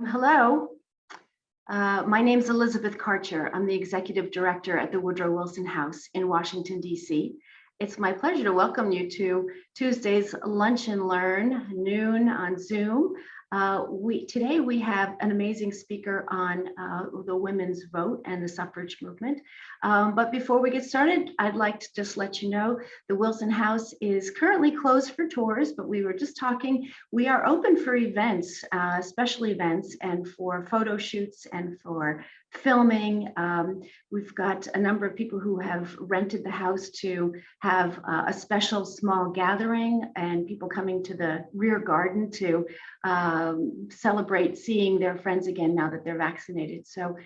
Hello, my name is Elizabeth Karcher. I'm the Executive Director at the Woodrow Wilson House in Washington, D.C. It's my pleasure to welcome you to Tuesday's Lunch and Learn, noon on Zoom. Today we have an amazing speaker on the women's vote and the suffrage movement. But before we get started, I'd like to just let you know the Wilson House is currently closed for tours, but we were just talking. We are open for events, special events, and for photo shoots and for filming. We've got a number of people who have rented the house to have a special small gathering, and people coming to the rear garden to celebrate seeing their friends again now that they're vaccinated. So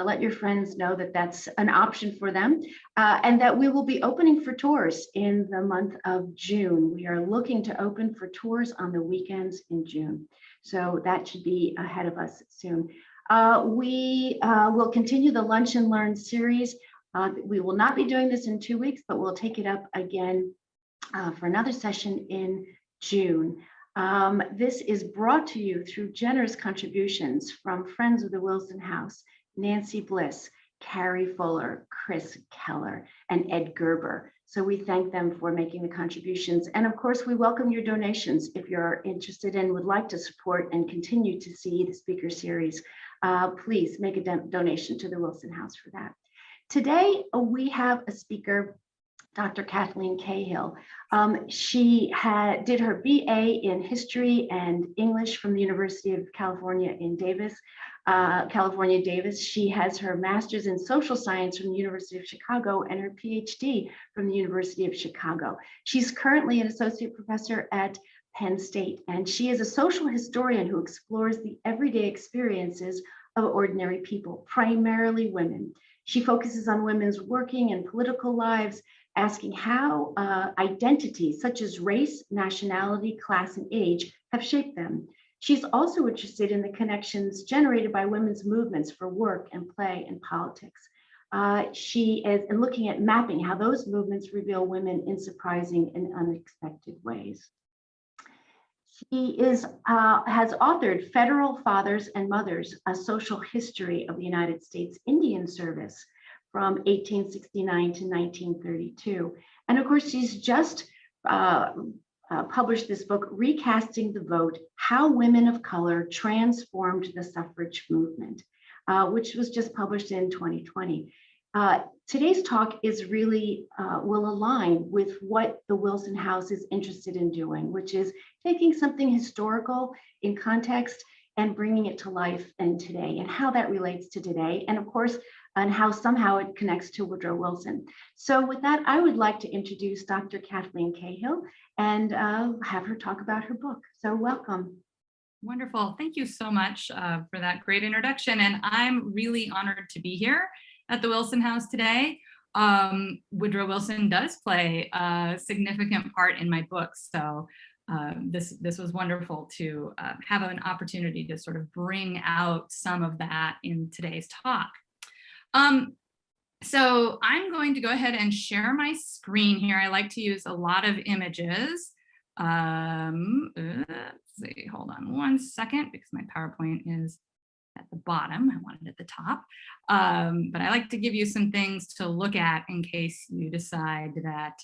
let your friends know that that's an option for them, and that we will be opening for tours in the month of June. We are looking to open for tours on the weekends in June. So that should be ahead of us soon. We will continue the Lunch and Learn series. We will not be doing this in 2 weeks, but we'll take it up again for another session in June. This is brought to you through generous contributions from friends of the Wilson House: Nancy Bliss, Carrie Fuller, Chris Keller, and Ed Gerber. So we thank them for making the contributions. And of course, we welcome your donations. If you're interested and would like to support and continue to see the speaker series, please make a donation to the Wilson House for that. Today, we have a speaker, Dr. Kathleen Cahill. She did her BA in History and English from the University of California in Davis, California, Davis. She has her master's in social science from the University of Chicago and her PhD from the University of Chicago. She's currently an associate professor at Penn State, and she is a social historian who explores the everyday experiences of ordinary people, primarily women. She focuses on women's working and political lives, asking how identities such as race, nationality, class, and age have shaped them. She's also interested in the connections generated by women's movements for work and play and politics. She is looking at mapping how those movements reveal women in surprising and unexpected ways. She has authored Federal Fathers and Mothers, A Social History of the United States Indian Service from 1869 to 1932. And of course, she's just published this book, Recasting the Vote: How Women of Color Transformed the Suffrage Movement, which was just published in 2020. Today's talk is really will align with what the Wilson House is interested in doing, which is taking something historical in context and bringing it to life and today, and how that relates to today, and of course, and how somehow it connects to Woodrow Wilson. So with that, I would like to introduce Dr. Kathleen Cahill and have her talk about her book. So welcome. Wonderful. Thank you so much for that great introduction. And I'm really honored to be here at the Wilson House today. Woodrow Wilson does play a significant part in my book. So this was wonderful to have an opportunity to sort of bring out some of that in today's talk. So I'm going to go ahead and share my screen here. I like to use a lot of images. Let's see, hold on one second, because my PowerPoint is at the bottom. I want it at the top. But I like to give you some things to look at in case you decide that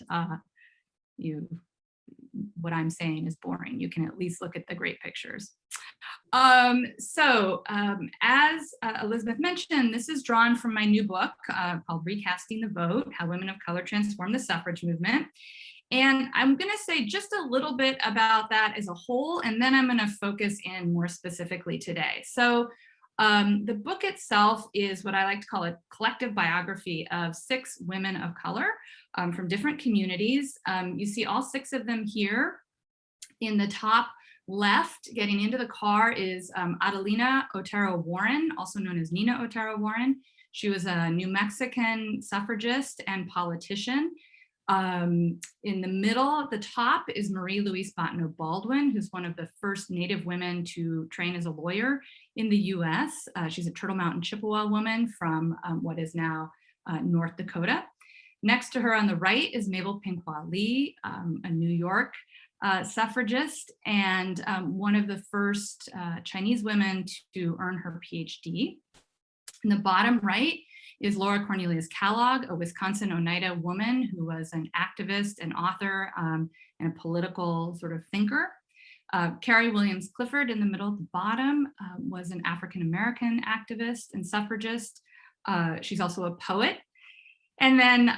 what I'm saying is boring. You can at least look at the great pictures. As Elizabeth mentioned, this is drawn from my new book called Recasting the Vote: How Women of Color Transformed the Suffrage Movement. And I'm going to say just a little bit about that as a whole, and then I'm going to focus in more specifically today. So the book itself is what I like to call a collective biography of 6 women of color from different communities. You see all 6 of them here. In the top left, getting into the car, is Adelina Otero Warren, also known as Nina Otero Warren. She was a New Mexican suffragist and politician. In the middle at the top is Marie Louise Botner Baldwin, who's one of the first Native women to train as a lawyer in the US. She's a Turtle Mountain Chippewa woman from what is now North Dakota. Next to her on the right is Mabel Pinqua Lee, a New York suffragist and one of the first Chinese women to earn her PhD. In the bottom right is Laura Cornelius Kellogg, a Wisconsin Oneida woman who was an activist and author and a political sort of thinker. Carrie Williams Clifford in the middle at the bottom was an African-American activist and suffragist. She's also a poet. And then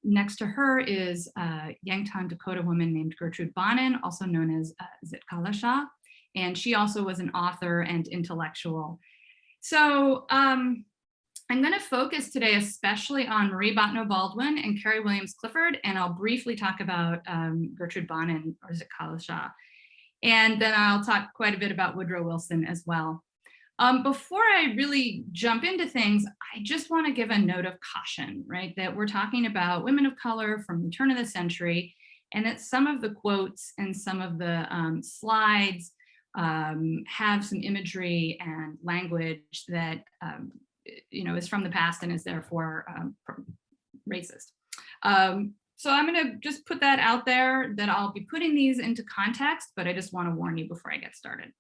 next to her is a Yankton Dakota woman named Gertrude Bonin, also known as Zakala Shah. And she also was an author and intellectual. So I'm going to focus today especially on Marie Botno Baldwin and Carrie Williams Clifford, and I'll briefly talk about Gertrude Bonin or Zakala Shah. And then I'll talk quite a bit about Woodrow Wilson as well. Before I really jump into things, I just want to give a note of caution, right? That we're talking about women of color from the turn of the century, and that some of the quotes and some of the slides have some imagery and language that is from the past and is therefore racist. So I'm going to just put that out there that I'll be putting these into context, but I just want to warn you before I get started.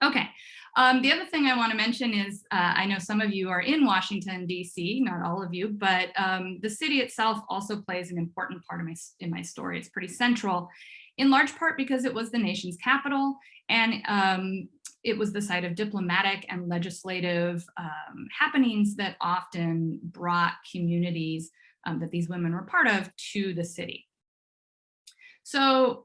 Okay, the other thing I want to mention is I know some of you are in Washington, D.C., not all of you, but the city itself also plays an important part in my story. It's pretty central, in large part because it was the nation's capital and it was the site of diplomatic and legislative happenings that often brought communities that these women were part of to the city. So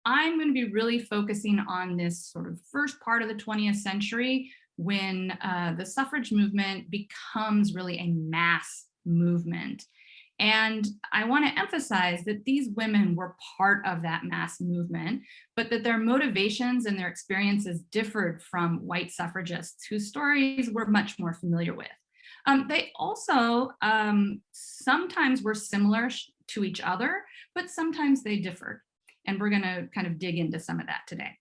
I'm going to be really focusing on this sort of first part of the 20th century when the suffrage movement becomes really a mass movement. And I want to emphasize that these women were part of that mass movement, but that their motivations and their experiences differed from white suffragists whose stories we're much more familiar with. They also sometimes were similar to each other, but sometimes they differed. And we're going to kind of dig into some of that today.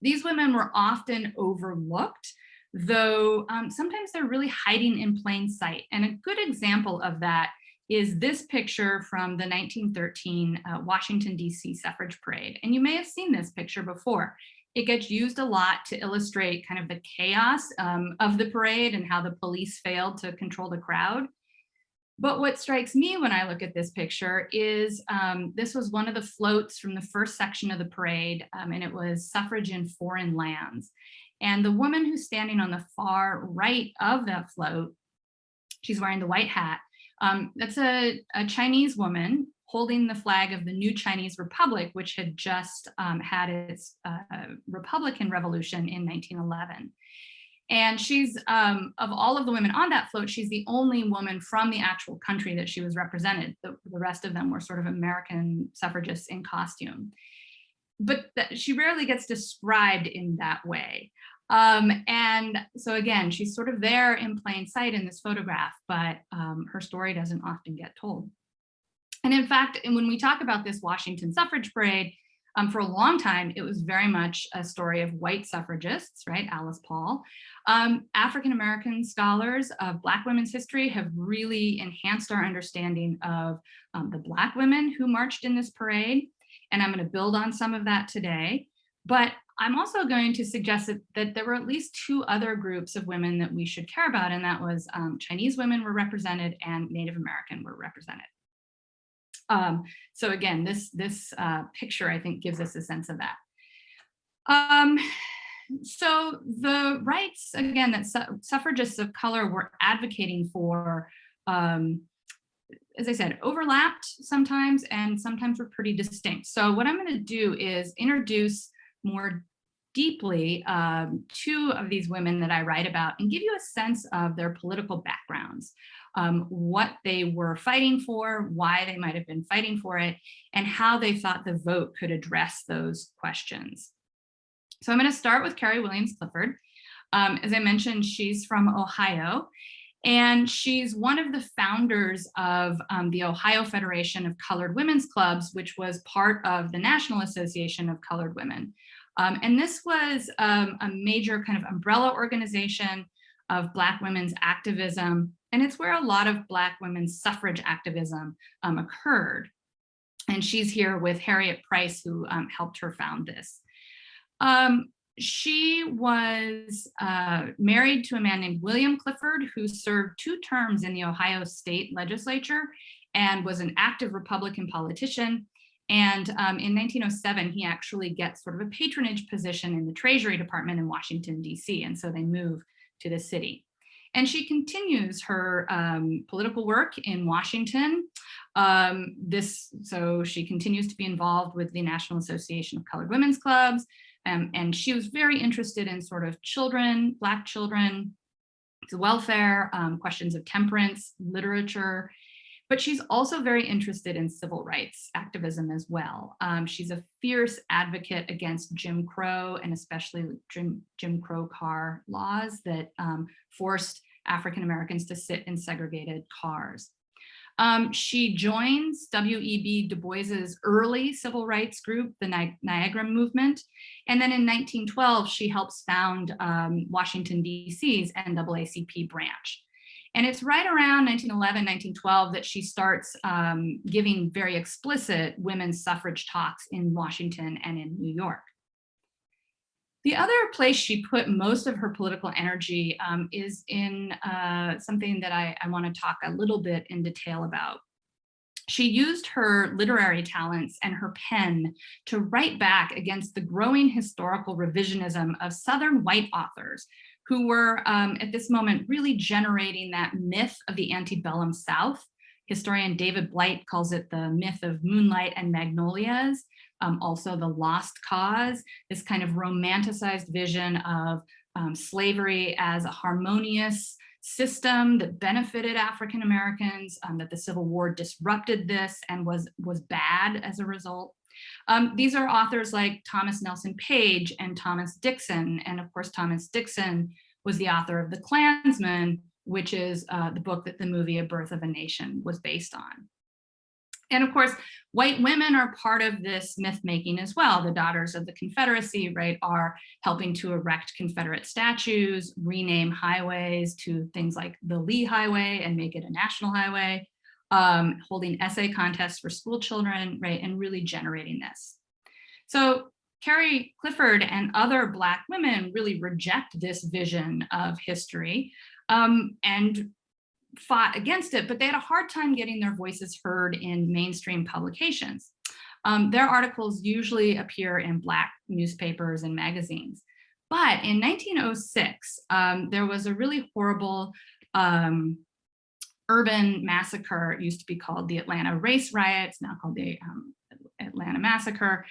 These women were often overlooked, though sometimes they're really hiding in plain sight. And a good example of that is this picture from the 1913 Washington, D.C. suffrage parade. And you may have seen this picture before. It gets used a lot to illustrate kind of the chaos of the parade and how the police failed to control the crowd. But what strikes me when I look at this picture is this was one of the floats from the first section of the parade, and it was suffrage in foreign lands. And the woman who's standing on the far right of that float, she's wearing the white hat. That's a Chinese woman holding the flag of the new Chinese Republic, which had just had its Republican revolution in 1911. And she's, of all of the women on that float, she's the only woman from the actual country that she was represented. The rest of them were sort of American suffragists in costume. But she rarely gets described in that way. And so again, she's sort of there in plain sight in this photograph, but her story doesn't often get told. And in fact, when we talk about this Washington suffrage parade, for a long time, it was very much a story of white suffragists, right? Alice Paul. African-American scholars of Black women's history have really enhanced our understanding of the Black women who marched in this parade. And I'm going to build on some of that today. But I'm also going to suggest that there were at least two other groups of women that we should care about. And that was Chinese women were represented and Native American were represented. So again, this picture, I think, gives us a sense of that. So the rights, again, that suffragists of color were advocating for, as I said, overlapped sometimes and sometimes were pretty distinct. So what I'm going to do is introduce more deeply two of these women that I write about and give you a sense of their political backgrounds. What they were fighting for, why they might have been fighting for it, and how they thought the vote could address those questions. So I'm going to start with Carrie Williams Clifford. As I mentioned, she's from Ohio, and she's one of the founders of the Ohio Federation of Colored Women's Clubs, which was part of the National Association of Colored Women. And this was a major kind of umbrella organization of Black women's activism And it's where a lot of Black women's suffrage activism occurred. And she's here with Harriet Price, who helped her found this. She was married to a man named William Clifford, who served 2 terms in the Ohio State Legislature and was an active Republican politician. And in 1907, he actually gets sort of a patronage position in the Treasury Department in Washington, D.C. And so they move to the city. And she continues her political work in Washington. So she continues to be involved with the National Association of Colored Women's Clubs. And she was very interested in sort of children, Black children, welfare, questions of temperance, literature. But she's also very interested in civil rights activism as well. She's a fierce advocate against Jim Crow, and especially Jim Crow car laws that forced African Americans to sit in segregated cars. She joins W.E.B. Du Bois's early civil rights group, the Niagara Movement. And then in 1912, she helps found Washington, D.C.'s NAACP branch. And it's right around 1911, 1912 that she starts giving very explicit women's suffrage talks in Washington and in New York. The other place she put most of her political energy is in something that I want to talk a little bit in detail about. She used her literary talents and her pen to write back against the growing historical revisionism of Southern white authors who were at this moment really generating that myth of the antebellum South. Historian David Blight calls it the myth of Moonlight and Magnolias, also the lost cause, this kind of romanticized vision of slavery as a harmonious system that benefited African Americans, that the Civil War disrupted this and was bad as a result. These are authors like Thomas Nelson Page and Thomas Dixon. And of course, Thomas Dixon was the author of The Klansman, which is the book that the movie A Birth of a Nation was based on. And of course, white women are part of this myth making as well. The Daughters of the Confederacy, right, are helping to erect Confederate statues, rename highways to things like the Lee Highway and make it a national highway. Holding essay contests for school children, right, and really generating this. So Carrie Clifford and other Black women really reject this vision of history and fought against it, but they had a hard time getting their voices heard in mainstream publications. Their articles usually appear in Black newspapers and magazines. But in 1906, there was a really horrible urban massacre. It used to be called the Atlanta Race Riots, now called the Atlanta Massacre,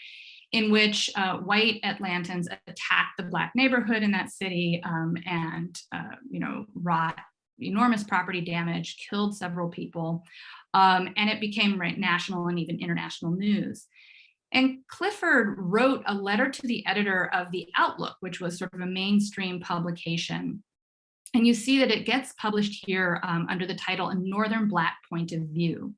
in which white Atlantans attacked the Black neighborhood in that city and wrought enormous property damage, killed several people, and it became national and even international news. And Clifford wrote a letter to the editor of The Outlook, which was sort of a mainstream publication. And you see that it gets published here under the title A Northern Black Point of View.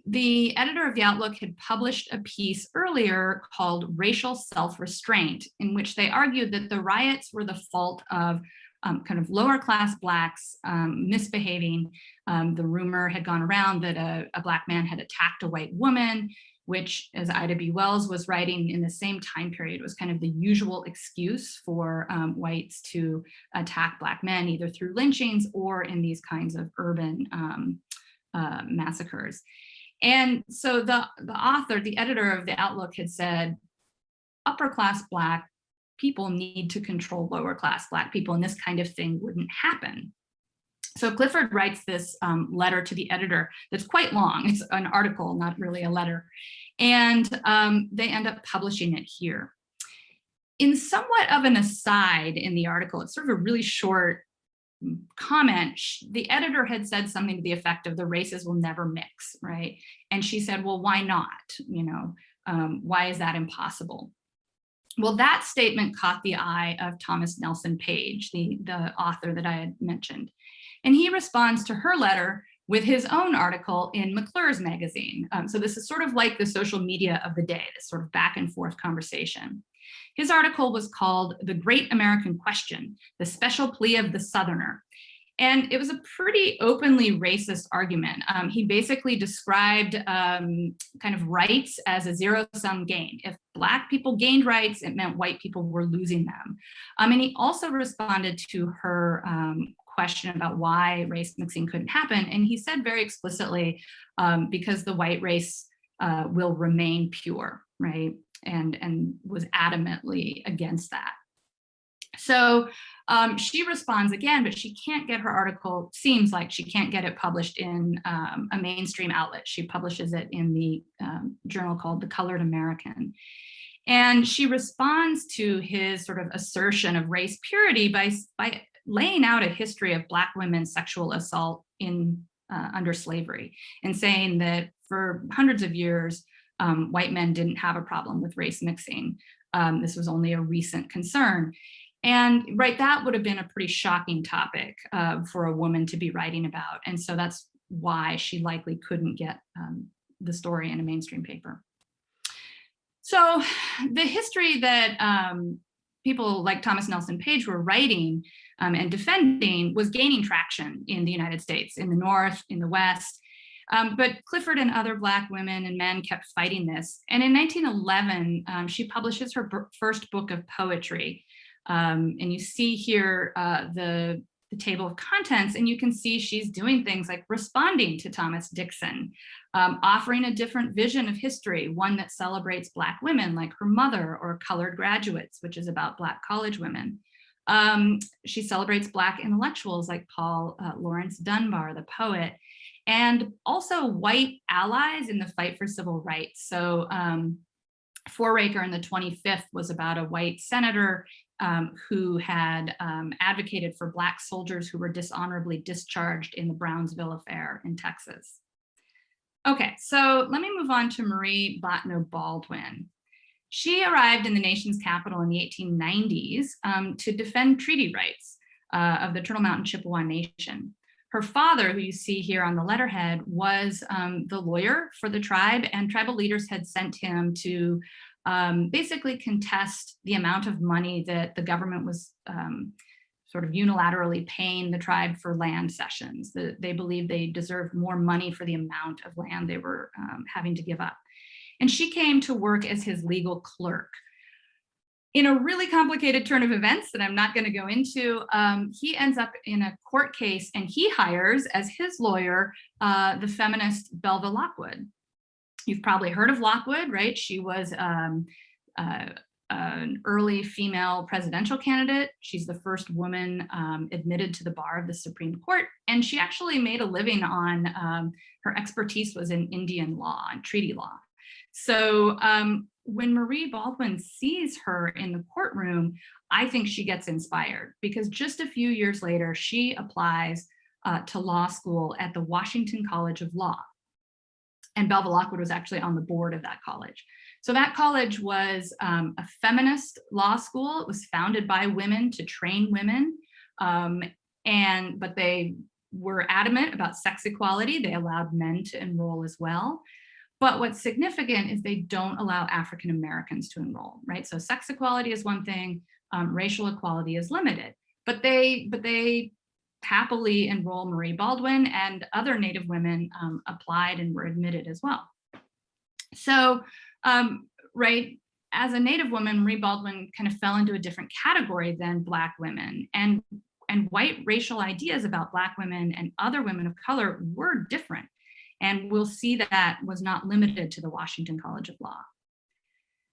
The editor of The Outlook had published a piece earlier called Racial Self-Restraint, in which they argued that the riots were the fault of kind of lower class Blacks misbehaving. The rumor had gone around that a Black man had attacked a white woman, which, as Ida B. Wells was writing in the same time period, was kind of the usual excuse for whites to attack Black men, either through lynchings or in these kinds of urban massacres. And so the author, the editor of The Outlook, had said, upper class Black people need to control lower class Black people, and this kind of thing wouldn't happen. So Clifford writes this letter to the editor that's quite long. It's an article, not really a letter. And they end up publishing it here. In somewhat of an aside in the article, it's sort of a really short comment. The editor had said something to the effect of the races will never mix, right? And she said, well, why not? Why is that impossible? Well, that statement caught the eye of Thomas Nelson Page, the author that I had mentioned. And he responds to her letter with his own article in McClure's magazine. So this is sort of like the social media of the day, this sort of back and forth conversation. His article was called The Great American Question, the Special Plea of the Southerner. And it was a pretty openly racist argument. He basically described kind of rights as a zero-sum game. If Black people gained rights, it meant white people were losing them. And he also responded to her question about why race mixing couldn't happen. And he said very explicitly, because the white race will remain pure, right? And was adamantly against that. So she responds again, but she can't get her article, seems like she can't get it published in a mainstream outlet. She publishes it in the journal called The Colored American. And she responds to his sort of assertion of race purity by laying out a history of Black women's sexual assault in under slavery, and saying that for hundreds of years, white men didn't have a problem with race mixing. This was only a recent concern. And right, that would have been a pretty shocking topic for a woman to be writing about. And so that's why she likely couldn't get the story in a mainstream paper. So the history that people like Thomas Nelson Page were writing and defending was gaining traction in the United States, in the North, in the West. But Clifford and other Black women and men kept fighting this. And in 1911, she publishes her first book of poetry. And you see here the table of contents, and you can see she's doing things like responding to Thomas Dixon, offering a different vision of history, one that celebrates Black women like her mother, or Colored Graduates, which is about Black college women. She celebrates Black intellectuals like Paul Laurence Dunbar, the poet, and also white allies in the fight for civil rights. So Foraker in the 25th was about a white senator who had advocated for Black soldiers who were dishonorably discharged in the Brownsville affair in Texas. Okay, so let me move on to Marie Botner Baldwin. She arrived in the nation's capital in the 1890s to defend treaty rights of the Turtle Mountain Chippewa Nation. Her father, who you see here on the letterhead, was the lawyer for the tribe, and tribal leaders had sent him to basically contest the amount of money that the government was sort of unilaterally paying the tribe for land cessions. They believed they deserved more money for the amount of land they were having to give up. And she came to work as his legal clerk. In a really complicated turn of events that I'm not going to go into, he ends up in a court case, and he hires as his lawyer the feminist Belva Lockwood. You've probably heard of Lockwood, right? She was an early female presidential candidate. She's the first woman admitted to the bar of the Supreme Court, and she actually made a living on, her expertise was in Indian law and treaty law. So when Marie Baldwin sees her in the courtroom, I think she gets inspired, because just a few years later, she applies to law school at the Washington College of Law. And Belva Lockwood was actually on the board of that college. So that college was a feminist law school. It was founded by women to train women, but they were adamant about sex equality. They allowed men to enroll as well. But what's significant is they don't allow African Americans to enroll, right? So sex equality is one thing, racial equality is limited, but they happily enroll Marie Baldwin, and other Native women applied and were admitted as well. So, right, as a Native woman, Marie Baldwin kind of fell into a different category than Black women, and white racial ideas about Black women and other women of color were different. And we'll see that was not limited to the Washington College of Law.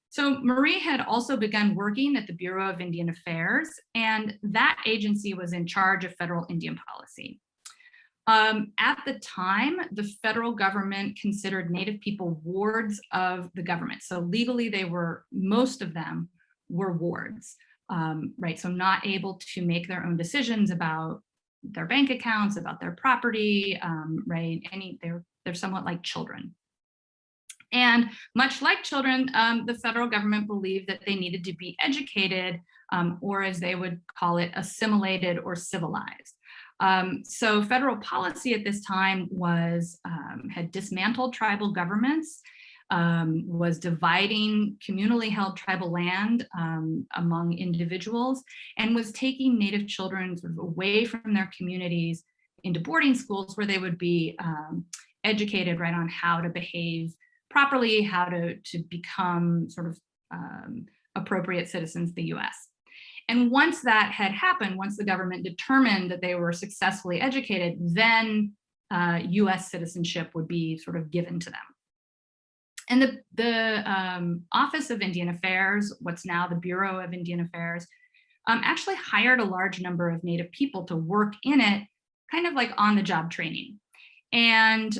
So Marie had also begun working at the Bureau of Indian Affairs, and that agency was in charge of federal Indian policy. At the time, the federal government considered Native people wards of the government. So legally, most of them were wards, right? So not able to make their own decisions about their bank accounts, about their property, right? They're somewhat like children. And much like children, the federal government believed that they needed to be educated, or as they would call it, assimilated or civilized. So federal policy at this time was had dismantled tribal governments, was dividing communally held tribal land among individuals, and was taking Native children sort of away from their communities into boarding schools where they would be educated right on how to behave properly, how to become sort of appropriate citizens of the US. And once that had happened, once the government determined that they were successfully educated, then US citizenship would be sort of given to them. And the Office of Indian Affairs, what's now the Bureau of Indian Affairs, actually hired a large number of Native people to work in it, kind of like on-the-job training. And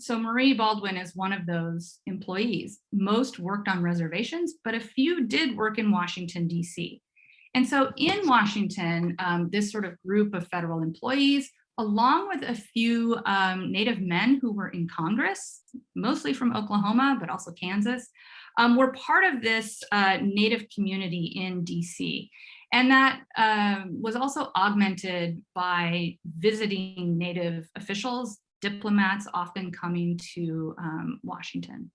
so Marie Baldwin is one of those employees. Most worked on reservations, but a few did work in Washington, DC. And so in Washington, this sort of group of federal employees, along with a few Native men who were in Congress, mostly from Oklahoma, but also Kansas, were part of this Native community in DC. And that was also augmented by visiting Native officials, diplomats often coming to Washington.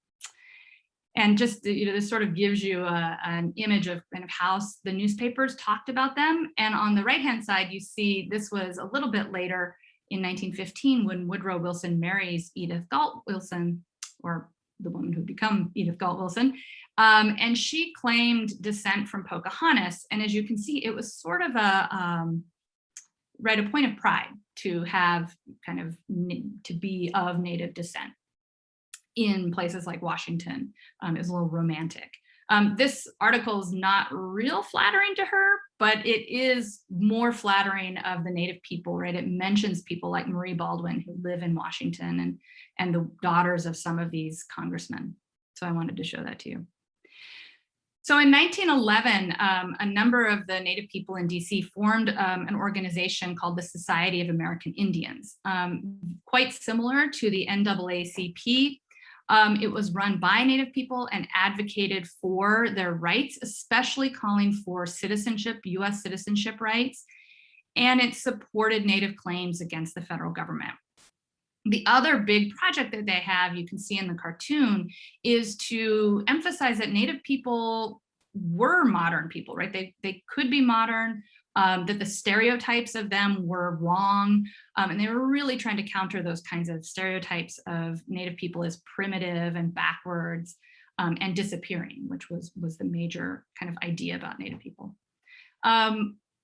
And just, this sort of gives you an image of kind of how the newspapers talked about them. And on the right-hand side, you see this was a little bit later in 1915 when Woodrow Wilson marries Edith Galt Wilson, or the woman who became Edith Galt Wilson. And she claimed descent from Pocahontas. And as you can see, it was sort of a point of pride to have to be of Native descent in places like Washington. It was a little romantic. This article is not real flattering to her, but it is more flattering of the Native people, right? It mentions people like Marie Baldwin who live in Washington and the daughters of some of these congressmen. So I wanted to show that to you. So in 1911, a number of the Native people in DC formed an organization called the Society of American Indians, quite similar to the NAACP. It was run by Native people and advocated for their rights, especially calling for citizenship, US citizenship rights, and it supported Native claims against the federal government. The other big project that they have, you can see in the cartoon, is to emphasize that Native people were modern people, right? They could be modern, that the stereotypes of them were wrong. And they were really trying to counter those kinds of stereotypes of Native people as primitive and backwards and disappearing, which was the major kind of idea about Native people.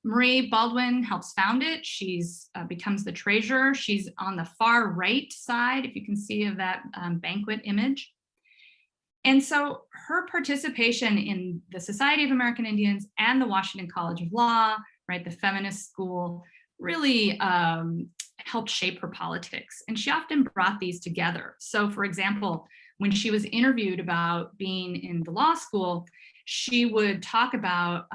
Marie Baldwin helps found it. She's becomes the treasurer. She's on the far right side, if you can see of that banquet image. And so her participation in the Society of American Indians and the Washington College of Law, right, the feminist school, really helped shape her politics. And she often brought these together. So for example, when she was interviewed about being in the law school, she would talk about,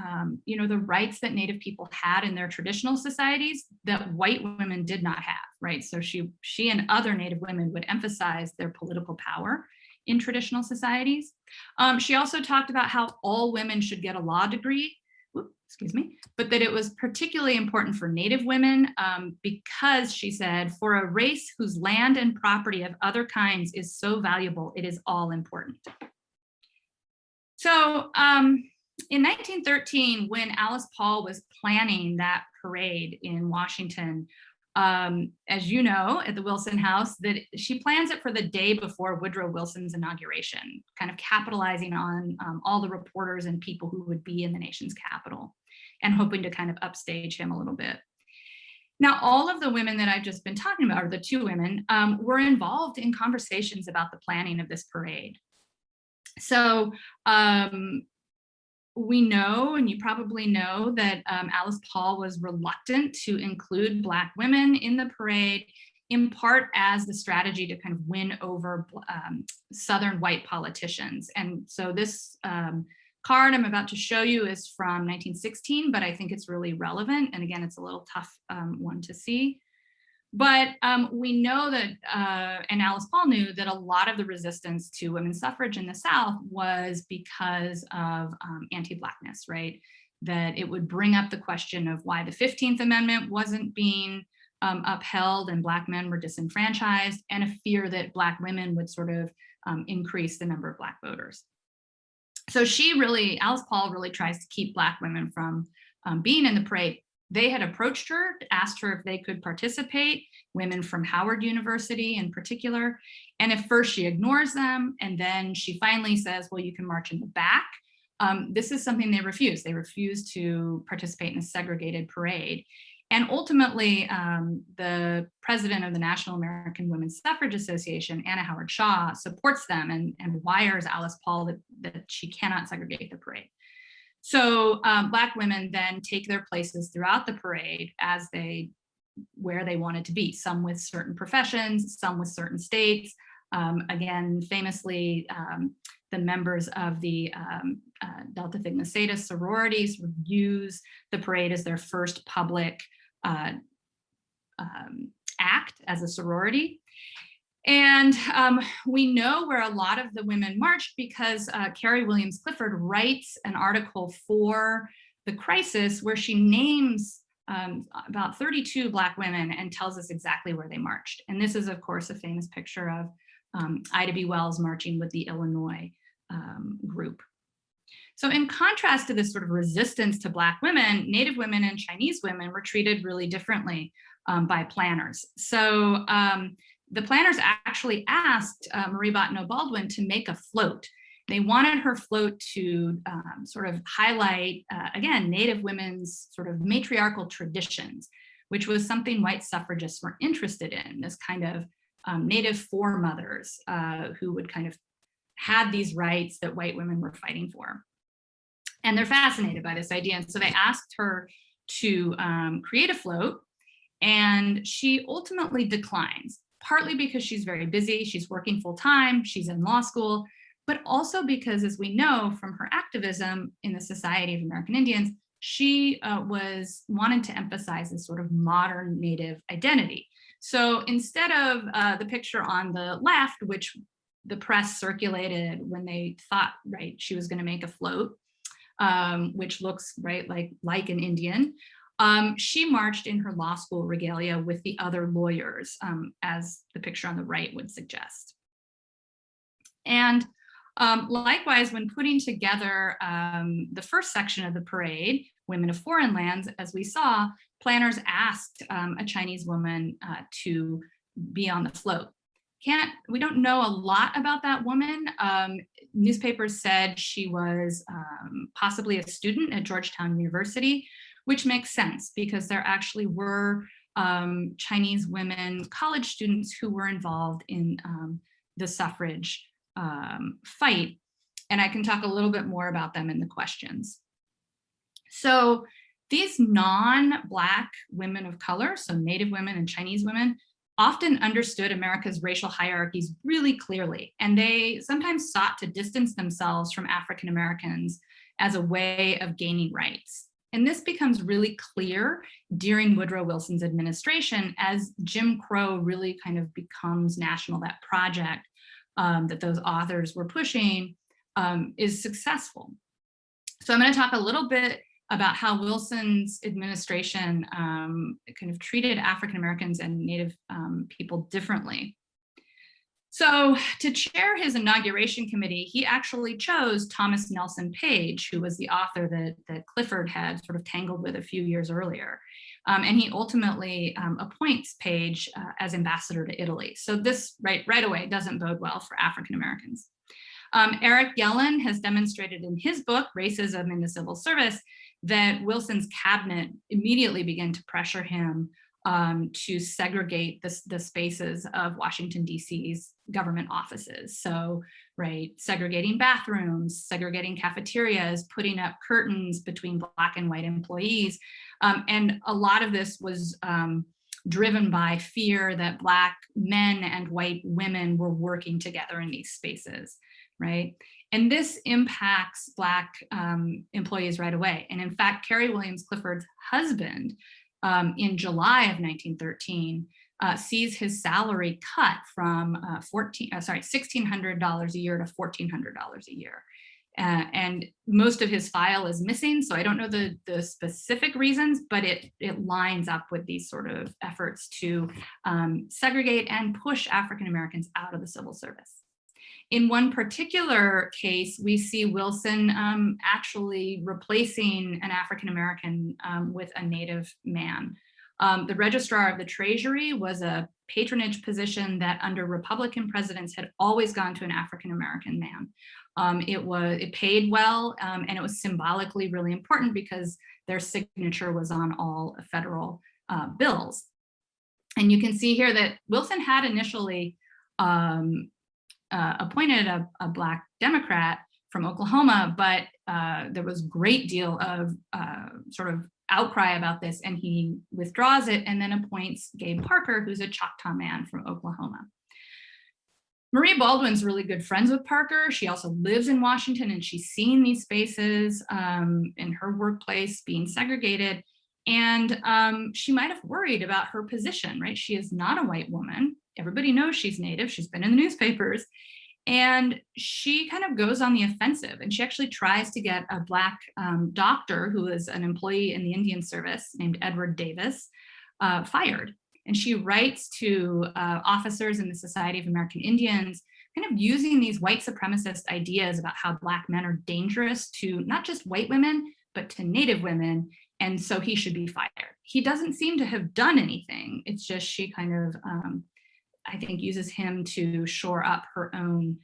the rights that Native people had in their traditional societies that white women did not have, right? So she and other Native women would emphasize their political power in traditional societies. She also talked about how all women should get a law degree, but that it was particularly important for Native women because, she said, for a race whose land and property of other kinds is so valuable, it is all important. So in 1913, when Alice Paul was planning that parade in Washington, as you know, at the Wilson House, that she plans it for the day before Woodrow Wilson's inauguration, kind of capitalizing on all the reporters and people who would be in the nation's capital and hoping to kind of upstage him a little bit. Now, all of the women that I've just been talking about, or the two women, were involved in conversations about the planning of this parade. So we know, and you probably know, that Alice Paul was reluctant to include Black women in the parade, in part as the strategy to kind of win over Southern white politicians. And so this card I'm about to show you is from 1916, but I think it's really relevant. And again, it's a little tough one to see. But we know that, and Alice Paul knew, that a lot of the resistance to women's suffrage in the South was because of anti-Blackness, right? That it would bring up the question of why the 15th Amendment wasn't being upheld and Black men were disenfranchised, and a fear that Black women would sort of increase the number of Black voters. So Alice Paul really tries to keep Black women from being in the parade. They had approached her, asked her if they could participate, women from Howard University in particular. And at first she ignores them. And then she finally says, well, you can march in the back. This is something they refuse. They refuse to participate in a segregated parade. And ultimately, the president of the National American Women's Suffrage Association, Anna Howard Shah, supports them and wires Alice Paul that she cannot segregate the parade. So Black women then take their places throughout the parade where they wanted to be, some with certain professions, some with certain states. Again, famously, the members of the Delta Sigma Theta sororities use the parade as their first public act as a sorority. And we know where a lot of the women marched because Carrie Williams Clifford writes an article for The Crisis where she names about 32 Black women and tells us exactly where they marched. And this is, of course, a famous picture of Ida B. Wells marching with the Illinois group. So in contrast to this sort of resistance to Black women, Native women and Chinese women were treated really differently by planners. So the planners actually asked Marie Bottineau Baldwin to make a float. They wanted her float to sort of highlight, again, Native women's sort of matriarchal traditions, which was something white suffragists were interested in, this kind of Native foremothers who would kind of had these rights that white women were fighting for. And they're fascinated by this idea. And so they asked her to create a float, and she ultimately declines, partly because she's very busy, she's working full time, she's in law school, but also because, as we know from her activism in the Society of American Indians, she wanted to emphasize this sort of modern Native identity. So instead of the picture on the left, which the press circulated when they thought, right, she was going to make a float, which looks right like an Indian, she marched in her law school regalia with the other lawyers, as the picture on the right would suggest. And likewise, when putting together the first section of the parade, Women of Foreign Lands, as we saw, planners asked a Chinese woman to be on the float. We don't know a lot about that woman. Newspapers said she was possibly a student at Georgetown University, which makes sense because there actually were Chinese women college students who were involved in the suffrage fight. And I can talk a little bit more about them in the questions. So these non-Black women of color, so Native women and Chinese women, often understood America's racial hierarchies really clearly, and they sometimes sought to distance themselves from African Americans as a way of gaining rights. And this becomes really clear during Woodrow Wilson's administration as Jim Crow really kind of becomes national. That project that those authors were pushing is successful. So I'm going to talk a little bit about how Wilson's administration kind of treated African Americans and Native people differently. So to chair his inauguration committee, he actually chose Thomas Nelson Page, who was the author that Clifford had sort of tangled with a few years earlier. And he ultimately appoints Page as ambassador to Italy. So this right away doesn't bode well for African Americans. Eric Yellen has demonstrated in his book, Racism in the Civil Service, that Wilson's cabinet immediately began to pressure him to segregate the spaces of Washington, D.C.'s government offices. So, right, segregating bathrooms, segregating cafeterias, putting up curtains between Black and white employees. And a lot of this was driven by fear that Black men and white women were working together in these spaces, right? And this impacts Black employees right away. And in fact, Carrie Williams Clifford's husband in July of 1913 sees his salary cut from $1,600 a year to $1,400 a year. and most of his file is missing, so I don't know the specific reasons, but it lines up with these sort of efforts to segregate and push African Americans out of the civil service. In one particular case, we see Wilson actually replacing an African American with a Native man. The Registrar of the Treasury was a patronage position that under Republican presidents had always gone to an African American man. It paid well, and it was symbolically really important because their signature was on all federal bills. And you can see here that Wilson had initially appointed a Black Democrat from Oklahoma, but there was a great deal of sort of outcry about this, and he withdraws it and then appoints Gabe Parker, who's a Choctaw man from Oklahoma. Marie Baldwin's really good friends with Parker. She also lives in Washington, and she's seen these spaces in her workplace being segregated. And she might have worried about her position, right? She is not a white woman. Everybody knows she's Native. She's been in the newspapers. And she kind of goes on the offensive, and she actually tries to get a Black doctor who is an employee in the Indian Service named Edward Davis fired. And she writes to officers in the Society of American Indians, kind of using these white supremacist ideas about how Black men are dangerous to not just white women, but to Native women. And so he should be fired. He doesn't seem to have done anything. It's just she kind of, I think, uses him to shore up her own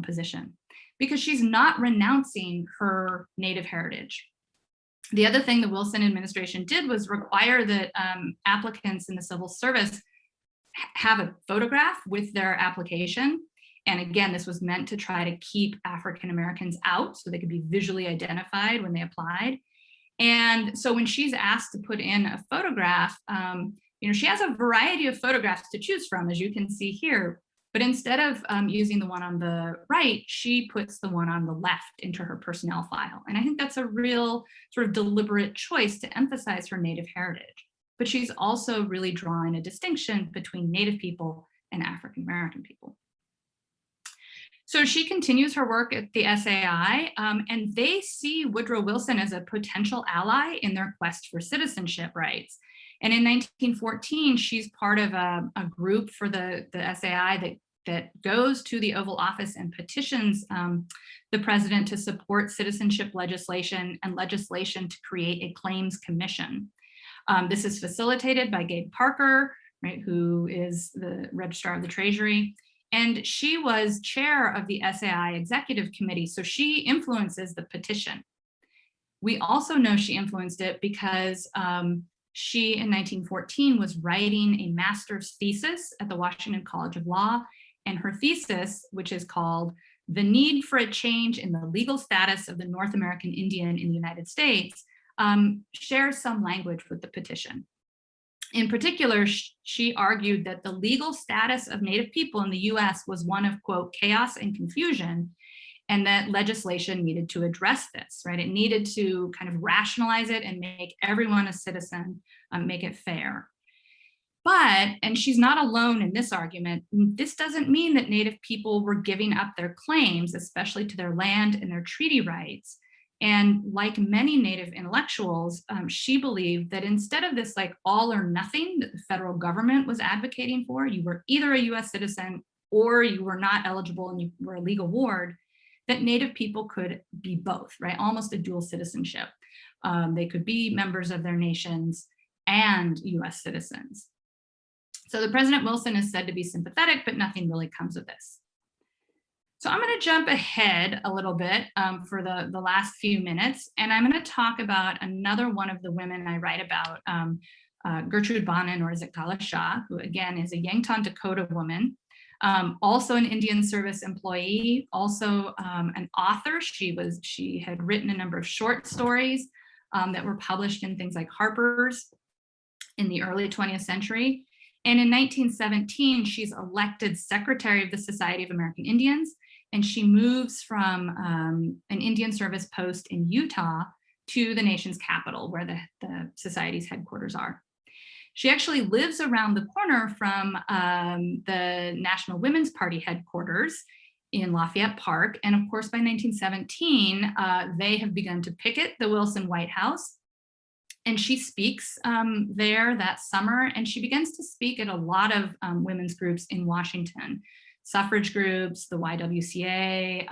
position, because she's not renouncing her Native heritage. The other thing the Wilson administration did was require that applicants in the civil service have a photograph with their application. And again, this was meant to try to keep African Americans out so they could be visually identified when they applied. And so when she's asked to put in a photograph, she has a variety of photographs to choose from, as you can see here. But instead of using the one on the right, she puts the one on the left into her personnel file. And I think that's a real sort of deliberate choice to emphasize her Native heritage. But she's also really drawing a distinction between Native people and African American people. So she continues her work at the SAI, and they see Woodrow Wilson as a potential ally in their quest for citizenship rights. And in 1914, she's part of a group for the SAI that goes to the Oval Office and petitions the president to support citizenship legislation and legislation to create a claims commission. This is facilitated by Gabe Parker, right, who is the Registrar of the Treasury. And she was chair of the SAI Executive Committee, so she influences the petition. We also know she influenced it because she, in 1914, was writing a master's thesis at the Washington College of Law, and her thesis, which is called "The Need for a Change in the Legal Status of the North American Indian in the United States," shares some language with the petition. In particular, she argued that the legal status of Native people in the US was one of, quote, chaos and confusion, and that legislation needed to address this, right? It needed to kind of rationalize it and make everyone a citizen, make it fair. But, and she's not alone in this argument, this doesn't mean that Native people were giving up their claims, especially to their land and their treaty rights. And like many Native intellectuals, she believed that instead of this like all or nothing that the federal government was advocating for, you were either a US citizen or you were not eligible and you were a legal ward, that Native people could be both, right? Almost a dual citizenship. They could be members of their nations and US citizens. So the President Wilson is said to be sympathetic, but nothing really comes of this. So I'm going to jump ahead a little bit for the last few minutes, and I'm going to talk about another one of the women I write about, Gertrude Bonin, or Zakala Shah, who again is a Yankton, Dakota woman, also an Indian Service employee, also an author. She had written a number of short stories that were published in things like Harper's in the early 20th century. And in 1917, she's elected Secretary of the Society of American Indians, and she moves from an Indian Service post in Utah to the nation's capital, where the Society's headquarters are. She actually lives around the corner from the National Women's Party headquarters, in Lafayette Park. And of course, by 1917, they have begun to picket the Wilson White House. And she speaks there that summer, and she begins to speak at a lot of women's groups in Washington, suffrage groups, the YWCA,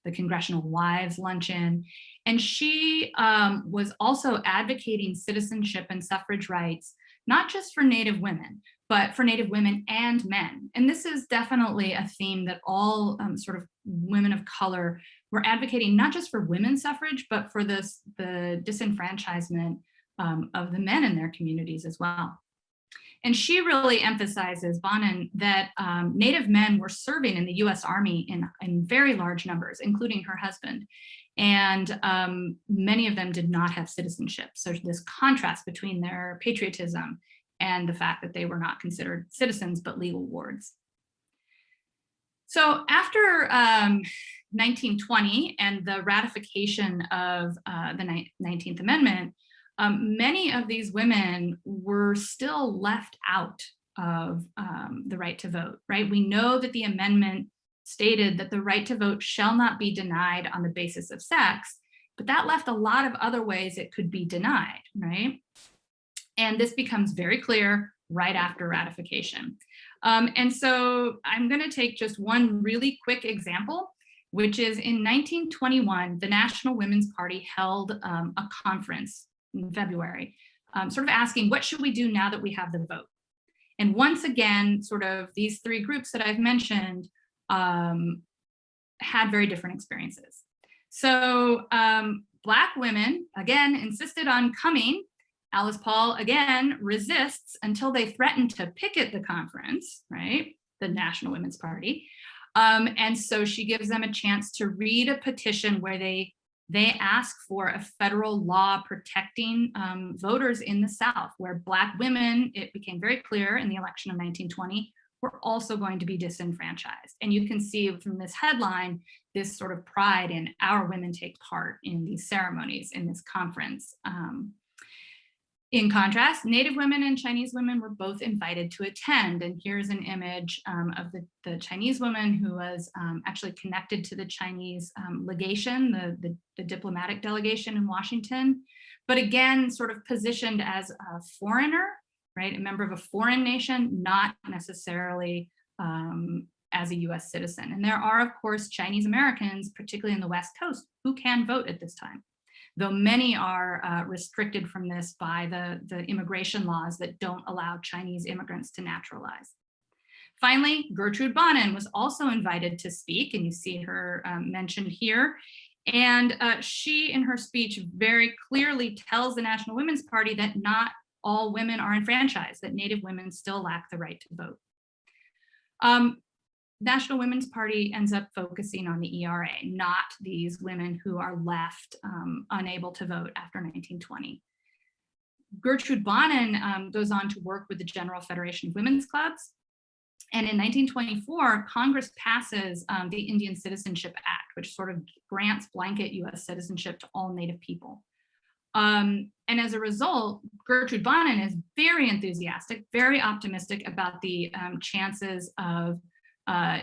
the Congressional Wives Luncheon. And she was also advocating citizenship and suffrage rights, not just for Native women, but for Native women and men. And this is definitely a theme that all sort of women of color were advocating, not just for women's suffrage, but for the disenfranchisement of the men in their communities as well. And she really emphasizes, Bonin, that Native men were serving in the US Army in very large numbers, including her husband. And many of them did not have citizenship. So this contrast between their patriotism and the fact that they were not considered citizens, but legal wards. So after 1920 and the ratification of the 19th Amendment, many of these women were still left out of the right to vote, right? We know that the amendment stated that the right to vote shall not be denied on the basis of sex, but that left a lot of other ways it could be denied, right? And this becomes very clear right after ratification. And so I'm going to take just one really quick example, which is in 1921, the National Women's Party held a conference in February, sort of asking, what should we do now that we have the vote? And once again, sort of these three groups that I've mentioned had very different experiences. So Black women, again, insisted on coming. Alice Paul, again, resists until they threaten to picket the conference, right? The National Women's Party. And so she gives them a chance to read a petition where they ask for a federal law protecting voters in the South, where Black women, it became very clear in the election of 1920, were also going to be disenfranchised. And you can see from this headline, this sort of pride in our women take part in these ceremonies, in this conference. In contrast, Native women and Chinese women were both invited to attend. And here's an image of the Chinese woman who was actually connected to the Chinese legation, the diplomatic delegation in Washington, but again, sort of positioned as a foreigner, right? A member of a foreign nation, not necessarily as a US citizen. And there are, of course, Chinese Americans, particularly in the West Coast, who can vote at this time, though many are restricted from this by the immigration laws that don't allow Chinese immigrants to naturalize. Finally, Gertrude Bonin was also invited to speak, and you see her mentioned here. And she, in her speech, very clearly tells the National Women's Party that not all women are enfranchised, that Native women still lack the right to vote. National Women's Party ends up focusing on the ERA, not these women who are left unable to vote after 1920. Gertrude Bonin goes on to work with the General Federation of Women's Clubs. And in 1924, Congress passes the Indian Citizenship Act, which sort of grants blanket US citizenship to all Native people. And as a result, Gertrude Bonin is very enthusiastic, very optimistic about the chances of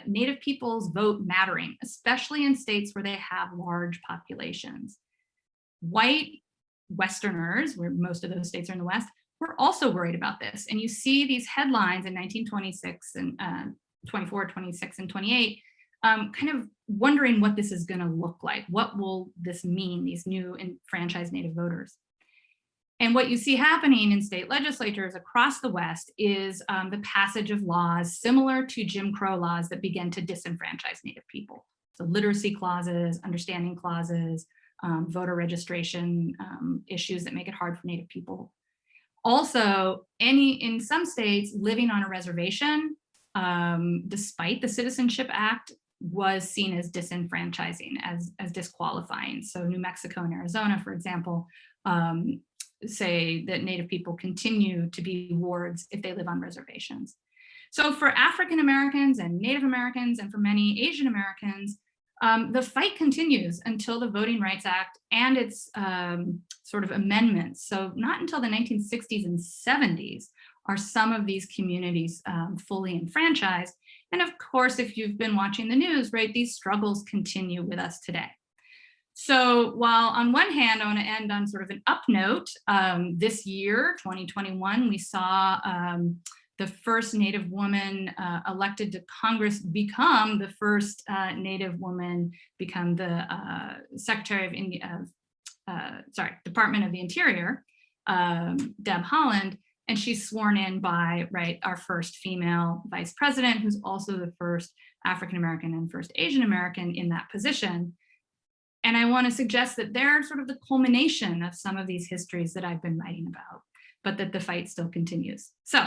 Native people's vote mattering, especially in states where they have large populations. White Westerners, where most of those states are in the West, were also worried about this. And you see these headlines in 1926 and 24, 26, and 28, kind of wondering what this is going to look like. What will this mean, these new enfranchised Native voters? And what you see happening in state legislatures across the West is the passage of laws similar to Jim Crow laws that begin to disenfranchise Native people. So literacy clauses, understanding clauses, voter registration issues that make it hard for Native people. Also, in some states, living on a reservation, despite the Citizenship Act, was seen as disenfranchising, as disqualifying. So New Mexico and Arizona, for example, say that Native people continue to be wards if they live on reservations. So for African Americans and Native Americans, and for many Asian Americans, the fight continues until the Voting Rights Act and its sort of amendments. So not until the 1960s and 70s are some of these communities fully enfranchised. And of course, if you've been watching the news, right, these struggles continue with us today. So while on one hand, I want to end on sort of an up note, this year, 2021, we saw the first Native woman elected to Congress become the first Native woman become the Secretary of Department of the Interior, Deb Haaland, and she's sworn in by, right, our first female vice president, who's also the first African-American and first Asian American in that position. And I want to suggest that they're sort of the culmination of some of these histories that I've been writing about, but that the fight still continues. So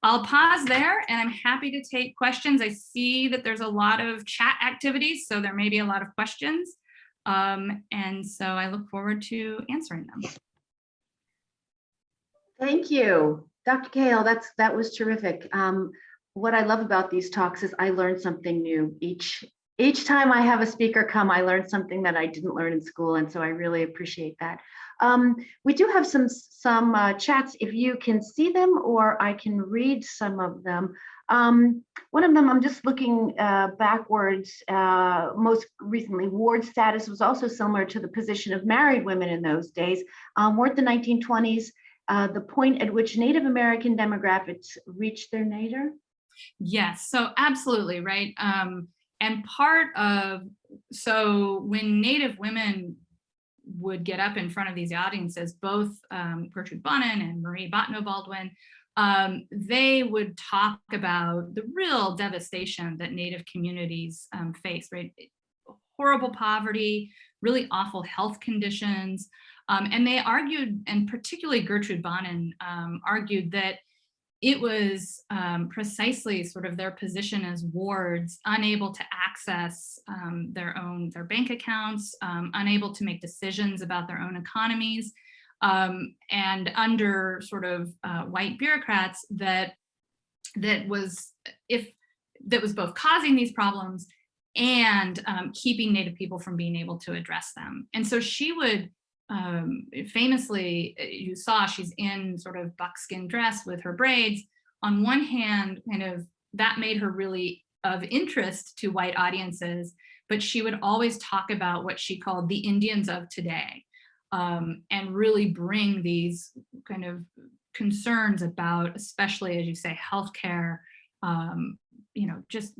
I'll pause there, and I'm happy to take questions. I see that there's a lot of chat activities, so there may be a lot of questions. And so I look forward to answering them. Thank you, Dr. Cahill. That was terrific. What I love about these talks is I learn something new each time I have a speaker come. I learn something that I didn't learn in school, and so I really appreciate that. We do have some chats, if you can see them, or I can read some of them. One of them, I'm just looking backwards. Most recently, ward status was also similar to the position of married women in those days. Weren't the 1920s the point at which Native American demographics reached their nadir? Yes, so absolutely, right. And part of, so when Native women would get up in front of these audiences, both Gertrude Bonin and Marie Baldwin, they would talk about the real devastation that Native communities face, right? Horrible poverty, really awful health conditions. And they argued, and particularly Gertrude Bonin argued that it was precisely sort of their position as wards, unable to access their bank accounts, unable to make decisions about their own economies, and under sort of white bureaucrats that was both causing these problems and keeping Native people from being able to address them. And so she would famously, you saw she's in sort of buckskin dress with her braids. On one hand, kind of that made her really of interest to white audiences, but she would always talk about what she called the Indians of today, and really bring these kind of concerns about, especially as you say, healthcare, just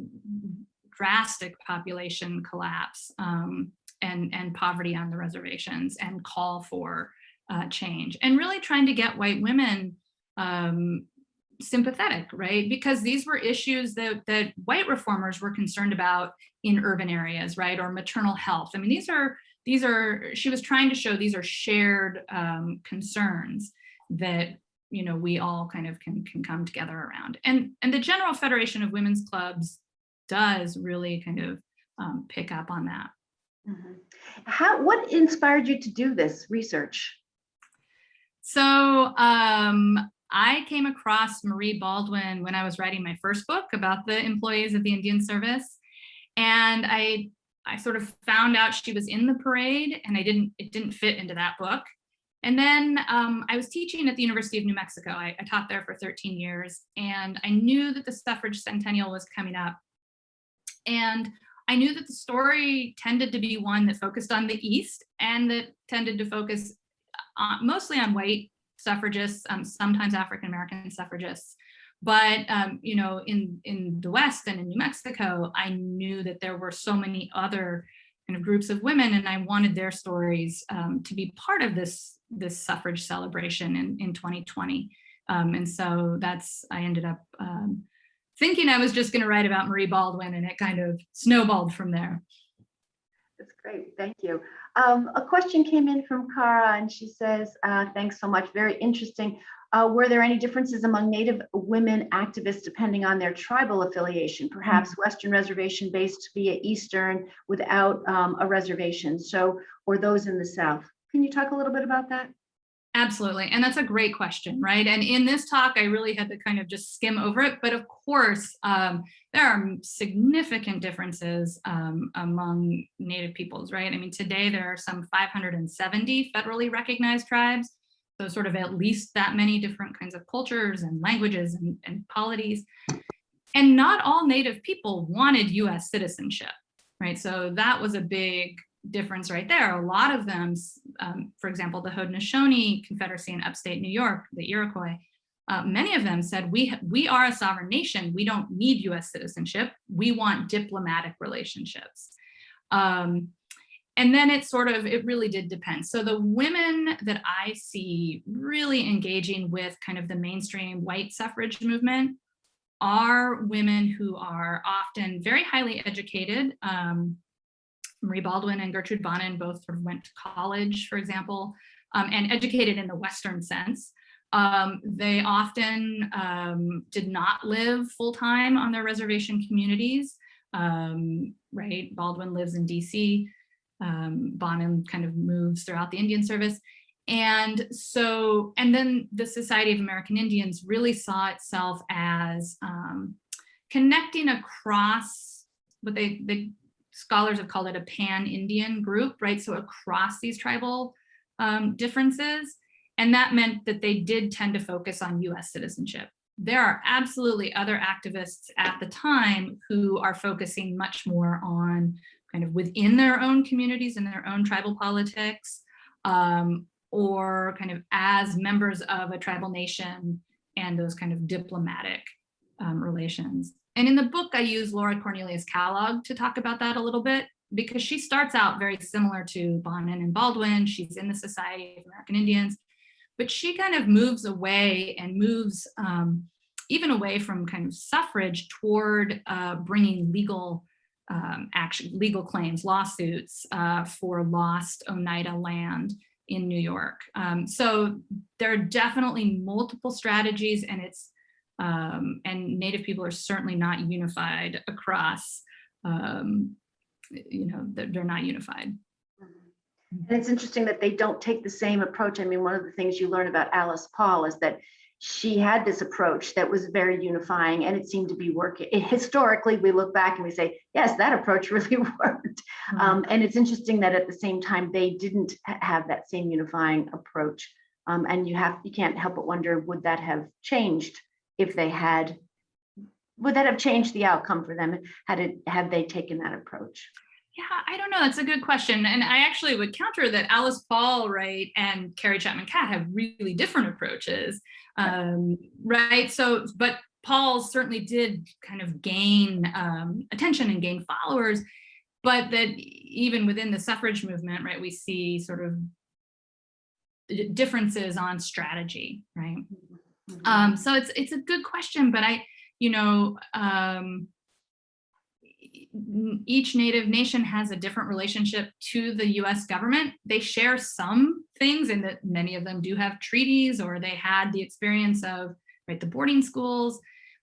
drastic population collapse, and poverty on the reservations, and call for change, and really trying to get white women sympathetic, right? Because these were issues that white reformers were concerned about in urban areas, right? Or maternal health. I mean, these are, she was trying to show these are shared concerns that, we all kind of can come together around. And the General Federation of Women's Clubs does really kind of pick up on that. Mm-hmm. What inspired you to do this research? So I came across Marie Baldwin when I was writing my first book about the employees of the Indian Service, and I sort of found out she was in the parade, and it didn't fit into that book. And then I was teaching at the University of New Mexico. I taught there for 13 years, and I knew that the suffrage centennial was coming up, and I knew that the story tended to be one that focused on the East, and that tended to focus mostly on white suffragists, sometimes African-American suffragists. But in the West and in New Mexico, I knew that there were so many other kind of groups of women, and I wanted their stories to be part of this suffrage celebration in 2020. And so I ended up thinking I was just going to write about Marie Baldwin, and it kind of snowballed from there. That's great, thank you. A question came in from Cara, and she says, thanks so much, very interesting. Were there any differences among Native women activists depending on their tribal affiliation, perhaps Western reservation based via Eastern without a reservation, or those in the South? Can you talk a little bit about that? Absolutely, and that's a great question, right? And in this talk, I really had to kind of just skim over it, but of course, there are significant differences among Native peoples, right? I mean, today there are some 570 federally recognized tribes, so sort of at least that many different kinds of cultures and languages and polities. And not all Native people wanted US citizenship, right? So that was a big difference right there. A lot of them, for example, the Haudenosaunee Confederacy in upstate New York, the Iroquois, many of them said, we are a sovereign nation. We don't need US citizenship. We want diplomatic relationships. And then it really did depend. So the women that I see really engaging with kind of the mainstream white suffrage movement are women who are often very highly educated. Marie Baldwin and Gertrude Bonin both sort of went to college, for example, and educated in the Western sense. They often did not live full-time on their reservation communities, right? Baldwin lives in DC. Bonin kind of moves throughout the Indian service. And then the Society of American Indians really saw itself as connecting across what the scholars have called it a pan-Indian group, right? So across these tribal differences. And that meant that they did tend to focus on US citizenship. There are absolutely other activists at the time who are focusing much more on kind of within their own communities and their own tribal politics, or kind of as members of a tribal nation and those kind of diplomatic relations. And in the book, I use Laura Cornelius Kellogg to talk about that a little bit, because she starts out very similar to Bonin and Baldwin. She's in the Society of American Indians, but she kind of moves away and moves even away from kind of suffrage toward bringing legal legal claims, lawsuits for lost Oneida land in New York. So there are definitely multiple strategies, and and Native people are certainly not unified across, they're not unified. And it's interesting that they don't take the same approach. I mean, one of the things you learn about Alice Paul is that she had this approach that was very unifying, and it seemed to be working. Historically, we look back and we say, yes, that approach really worked. And it's interesting that at the same time, they didn't have that same unifying approach. And you can't help but wonder, would that have changed if they had? Would that have changed the outcome for them had they taken that approach? Yeah, I don't know. That's a good question. And I actually would counter that Alice Paul, right, and Carrie Chapman Catt have really different approaches, right? So, but Paul certainly did kind of gain attention and gain followers, but that even within the suffrage movement, right, we see sort of differences on strategy, right? So it's a good question, but each Native nation has a different relationship to the US government. They share some things, in that many of them do have treaties, or they had the experience of, right, the boarding schools.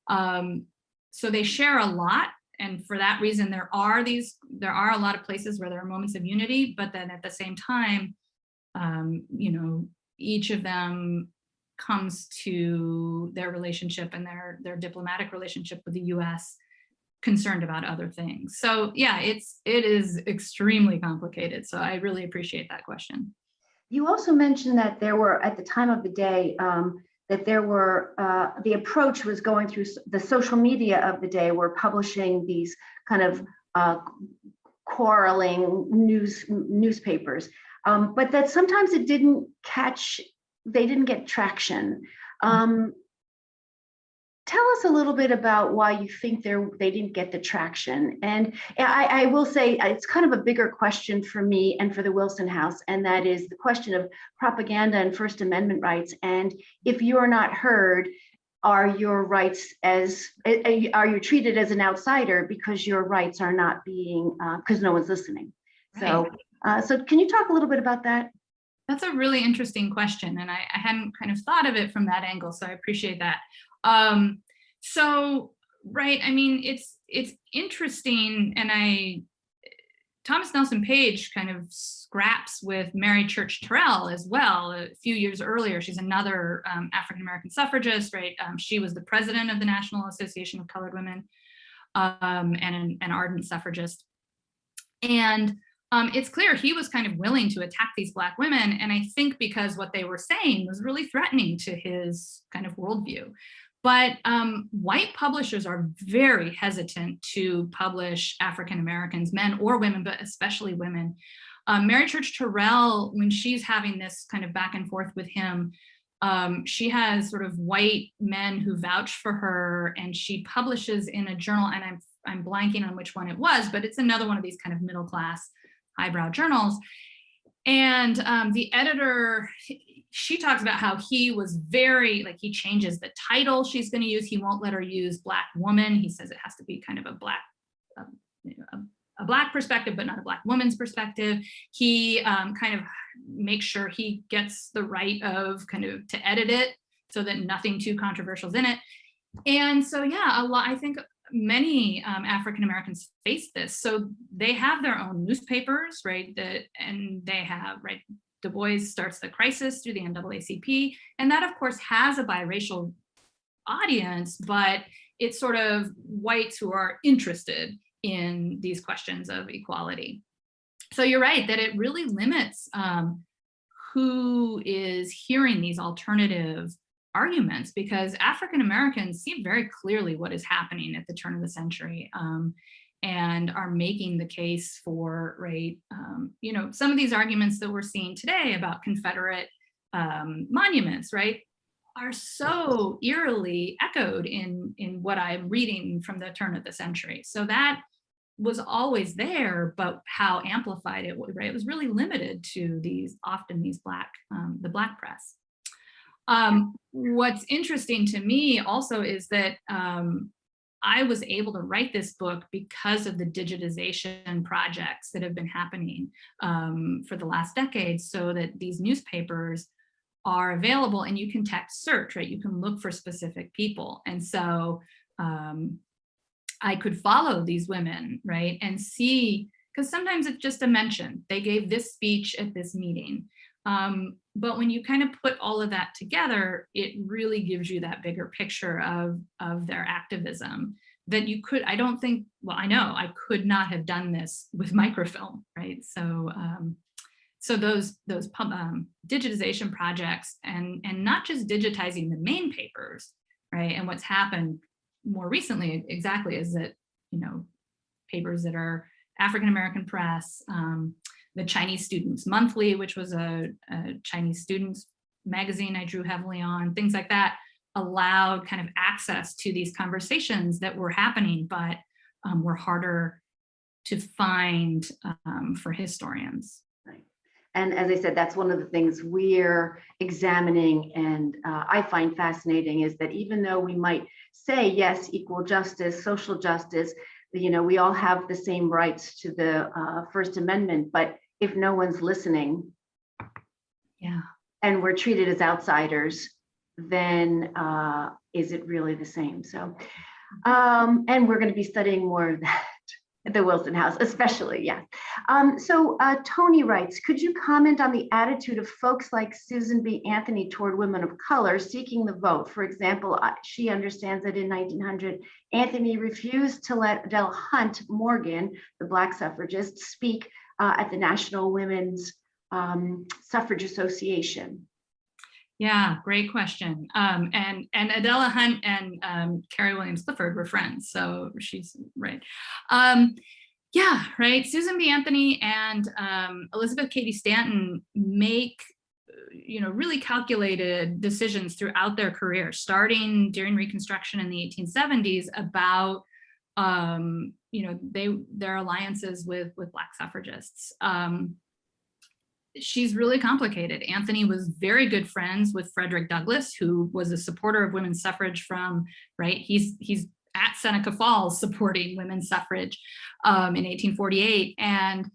So they share a lot. And for that reason, there are a lot of places where there are moments of unity, but then at the same time, each of them comes to their relationship and their diplomatic relationship with the US concerned about other things. So yeah, it is extremely complicated. So I really appreciate that question. You also mentioned that there were, at the time of the day, that there were, the approach was going through the social media of the day, were publishing these kind of quarreling newspapers, but that sometimes they didn't get traction. Tell us a little bit about why you think they didn't get the traction. And I will say it's kind of a bigger question for me and for the Wilson House, and that is the question of propaganda and First Amendment rights. And if you're not heard, are your rights are you treated as an outsider because your rights are not being, because no one's listening? Right. So can you talk a little bit about that? That's a really interesting question, and I hadn't kind of thought of it from that angle, so I appreciate that. So, right, I mean, it's interesting, and Thomas Nelson Page kind of scraps with Mary Church Terrell as well. A few years earlier, she's another African-American suffragist, right? She was the president of the National Association of Colored Women, and an ardent suffragist. And it's clear he was kind of willing to attack these Black women, and I think because what they were saying was really threatening to his kind of worldview. But white publishers are very hesitant to publish African Americans, men or women, but especially women. Mary Church Terrell, when she's having this kind of back and forth with him, she has sort of white men who vouch for her, and she publishes in a journal, and I'm blanking on which one it was, but it's another one of these kind of middle class, highbrow journals. And the editor, she talks about how he was very, like, he changes the title she's going to use. He won't let her use Black woman. He says it has to be kind of a Black perspective, but not a Black woman's perspective. He kind of makes sure he gets the right of kind of to edit it so that nothing too controversial is in it. And so, yeah, I think many African Americans face this. So they have their own newspapers, right? And they have, right, Du Bois starts the crisis through the NAACP. And that, of course, has a biracial audience, but it's sort of whites who are interested in these questions of equality. So you're right that it really limits who is hearing these alternative arguments, because African Americans see very clearly what is happening at the turn of the century, and are making the case for, right, you know, some of these arguments that we're seeing today about Confederate monuments, right, are so eerily echoed in what I'm reading from the turn of the century. So that was always there, but how amplified it was, right? It was really limited to often these the Black press. What's interesting to me also is that I was able to write this book because of the digitization projects that have been happening for the last decade, so that these newspapers are available and you can text search, right? You can look for specific people. And so I could follow these women, right? And see, because sometimes it's just a mention. They gave this speech at this meeting. But when you kind of put all of that together, it really gives you that bigger picture of their activism that you could, I don't think, well, I know I could not have done this with microfilm, right? So so those digitization projects, and not just digitizing the main papers, right? And what's happened more recently exactly is that, you know, papers that are African American press, the Chinese Students Monthly, which was a Chinese students magazine I drew heavily on, things like that, allowed kind of access to these conversations that were happening, but were harder to find for historians. Right. And as I said, that's one of the things we're examining, and I find fascinating, is that even though we might say, yes, equal justice, social justice, you know, we all have the same rights to the First Amendment, but if no one's listening, yeah, and we're treated as outsiders, then is it really the same? So, and we're going to be studying more of that at the Wilson House, especially, yeah. So Tony writes, could you comment on the attitude of folks like Susan B. Anthony toward women of color seeking the vote? For example, she understands that in 1900, Anthony refused to let Adele Hunt Morgan, the Black suffragist, speak at the National Women's Suffrage Association. Yeah, great question. And Adela Hunt and Carrie Williams Clifford were friends, so she's right. Yeah, right. Susan B. Anthony and Elizabeth Cady Stanton make, you know, really calculated decisions throughout their career, starting during Reconstruction in the 1870s about, you know, their alliances with Black suffragists. She's really complicated. Anthony was very good friends with Frederick Douglass, who was a supporter of women's suffrage from, right? He's at Seneca Falls supporting women's suffrage in 1848. And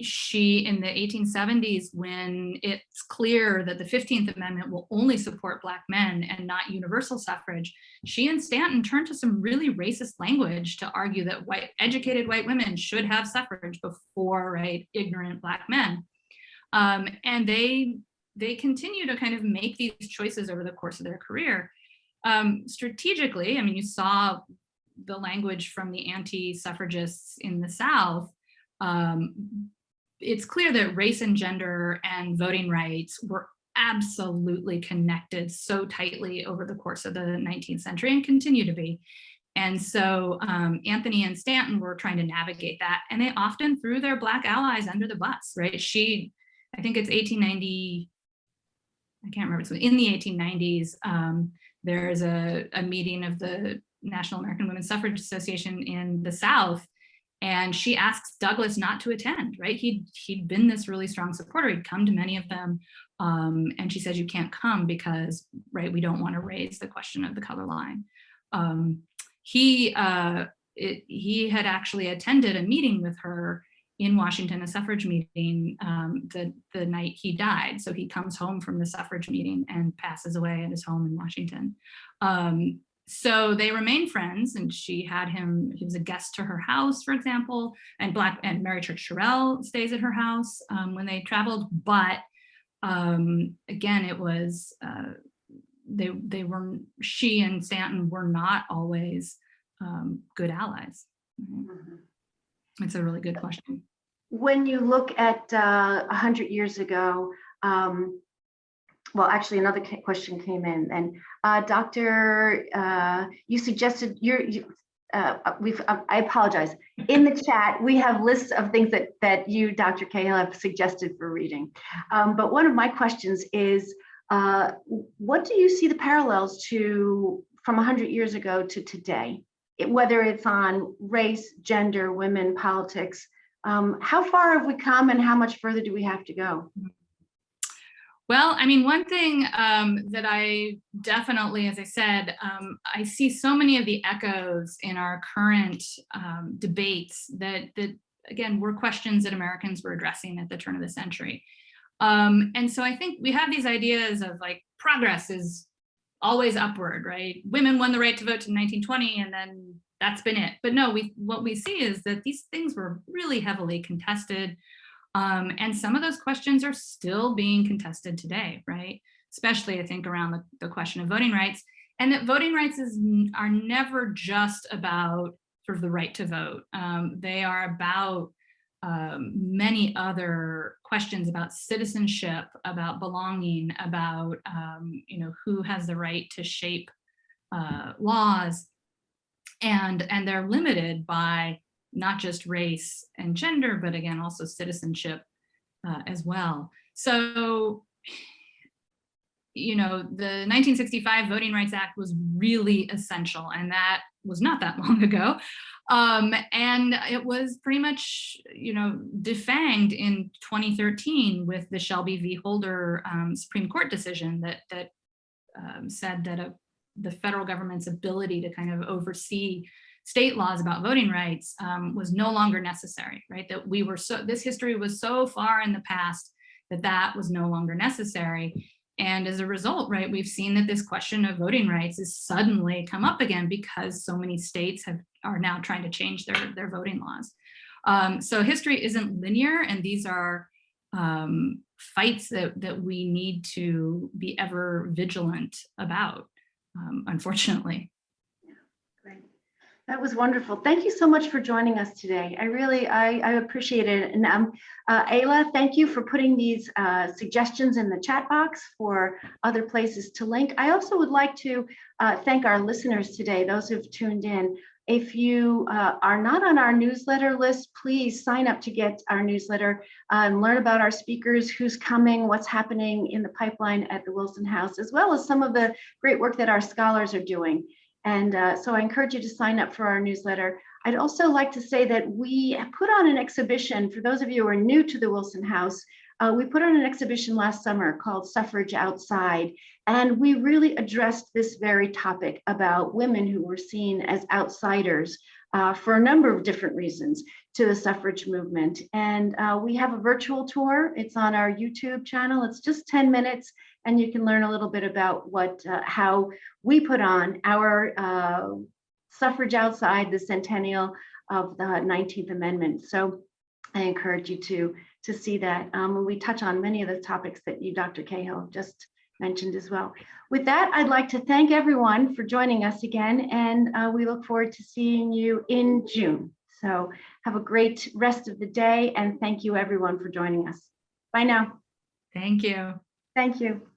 she, in the 1870s, when it's clear that the 15th Amendment will only support Black men and not universal suffrage, she and Stanton turned to some really racist language to argue that educated white women should have suffrage before, right, ignorant Black men. And they continue to kind of make these choices over the course of their career. Strategically, I mean, you saw the language from the anti-suffragists in the South. It's clear that race and gender and voting rights were absolutely connected so tightly over the course of the 19th century and continue to be. And so Anthony and Stanton were trying to navigate that, and they often threw their Black allies under the bus, right? I think it's 1890, I can't remember, so in the 1890s, there's a meeting of the National American Women's Suffrage Association in the South, and she asks Douglas not to attend, right? He'd been this really strong supporter. He'd come to many of them. And she says, you can't come because, right, we don't want to raise the question of the color line. He had actually attended a meeting with her in Washington, a suffrage meeting, the night he died. So he comes home from the suffrage meeting and passes away at his home in Washington. So they remain friends, and she had him, he was a guest to her house, for example, and Mary Church Terrell stays at her house when they traveled. But again, it was, she and Stanton were not always good allies. Mm-hmm. It's a really good question. When you look at 100 years ago, well, actually, another question came in, and Dr. You suggested I apologize. In the chat, we have lists of things that you, Dr. Cahill, have suggested for reading. But one of my questions is, what do you see the parallels from 100 years ago to today? Whether it's on race, gender, women, politics, how far have we come, and how much further do we have to go? Well, I mean, one thing that I definitely, as I said, I see so many of the echoes in our current debates that again, were questions that Americans were addressing at the turn of the century. And so I think we have these ideas of like progress is always upward, right? Women won the right to vote in 1920, and then that's been it. But no, what we see is that these things were really heavily contested. And some of those questions are still being contested today, right? Especially, I think, around the question of voting rights. And that voting rights are never just about sort of the right to vote. They are about many other questions about citizenship, about belonging, about who has the right to shape laws. And they're limited by not just race and gender, but again, also citizenship as well. So, the 1965 Voting Rights Act was really essential, and that was not that long ago. And it was pretty much, defanged in 2013 with the Shelby v. Holder Supreme Court decision that said that the federal government's ability to kind of oversee state laws about voting rights was no longer necessary, right? That this history was so far in the past that was no longer necessary. And as a result, right, we've seen that this question of voting rights has suddenly come up again because so many states are now trying to change their voting laws. So history isn't linear, and these are fights that we need to be ever vigilant about, unfortunately. That was wonderful. Thank you so much for joining us today. I appreciate it. And Ayla, thank you for putting these suggestions in the chat box for other places to link. I also would like to thank our listeners today, those who've tuned in. If you are not on our newsletter list, please sign up to get our newsletter and learn about our speakers, who's coming, what's happening in the pipeline at the Wilson House, as well as some of the great work that our scholars are doing. And so I encourage you to sign up for our newsletter. I'd also like to say that we put on an exhibition, for those of you who are new to the Wilson House, we put on an exhibition last summer called Suffrage Outside, and we really addressed this very topic about women who were seen as outsiders for a number of different reasons to the suffrage movement. And we have a virtual tour. It's on our YouTube channel. It's just 10 minutes, and you can learn a little bit about how we put on our Suffrage Outside, the centennial of the 19th Amendment. So I encourage you to see that. We touch on many of the topics that you, Dr. Cahill, just mentioned as well. With that, I'd like to thank everyone for joining us again, and we look forward to seeing you in June. So have a great rest of the day, and thank you everyone for joining us. Bye now. Thank you. Thank you.